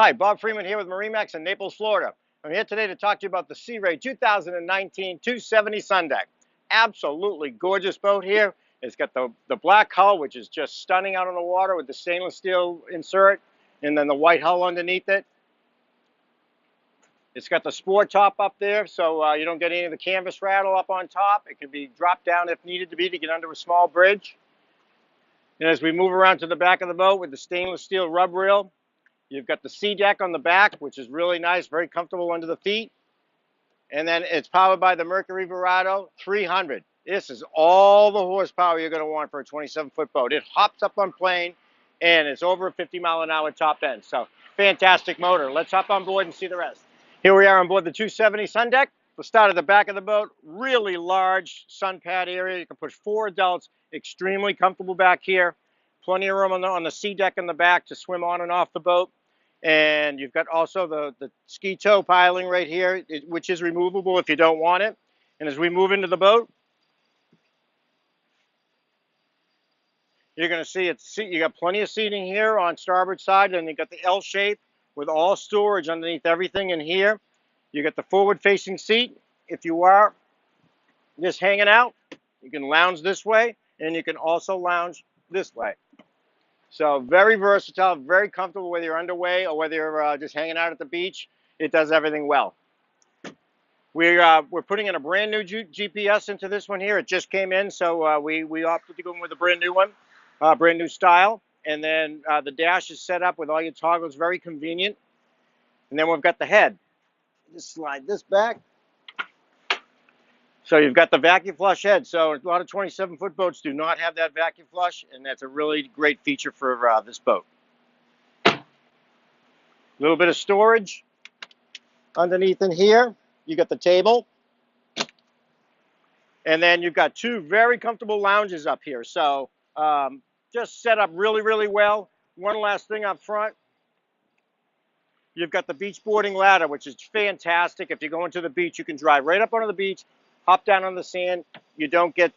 Hi, Bob Freeman here with MarineMax in Naples, Florida. I'm here today to talk to you about the Sea Ray 2019 270 Sun Deck. Absolutely gorgeous boat here. It's got the black hull, which is just stunning out on the water with the stainless steel insert, and then the white hull underneath it. It's got the sport top up there, so you don't get any of the canvas rattle up on top. It can be dropped down if needed to be to get under a small bridge. And as we move around to the back of the boat with the stainless steel rub rail, you've got the sea deck on the back, which is really nice, very comfortable under the feet. And then it's powered by the Mercury Verado 300. This is all the horsepower you're going to want for a 27-foot boat. It hops up on plane, and it's over a 50-mile-an-hour top end. So fantastic motor. Let's hop on board and see the rest. Here we are on board the 270 Sun Deck. We'll start at the back of the boat. Really large sun pad area. You can push 4 adults. Extremely comfortable back here. Plenty of room on the sea deck in the back to swim on and off the boat. And you've got also the ski tow piling right here, which is removable if you don't want it. And as we move into the boat, you're going to see you got plenty of seating here on starboard side, and you got the L shape with all storage underneath everything in here. You got the forward-facing seat. If you are just hanging out, you can lounge this way, and you can also lounge this way. So very versatile, very comfortable whether you're underway or whether you're just hanging out at the beach. It does everything well. We're putting in a brand new GPS into this one here. It just came in, so we opted to go in with a brand new one, brand new style. And then the dash is set up with all your toggles, very convenient. And then we've got the head. Just slide this back. So you've got the vacuum flush head. So a lot of 27-foot boats do not have that vacuum flush, and that's a really great feature for this boat. A little bit of storage underneath in here. You got the table. And then you've got 2 very comfortable lounges up here. So just set up really, really well. One last thing up front. You've got the beach boarding ladder, which is fantastic. If you're going to the beach, you can drive right up onto the beach, hop down on the sand. You don't get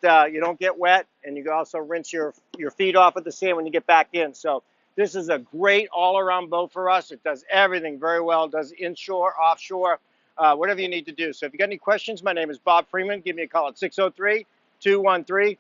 wet, and you can also rinse your feet off of the sand when you get back in. So this is a great all-around boat for us. It does everything very well. It does inshore, offshore, whatever you need to do. So if you got any questions, my name is Bob Freeman. Give me a call at 603-213-1194.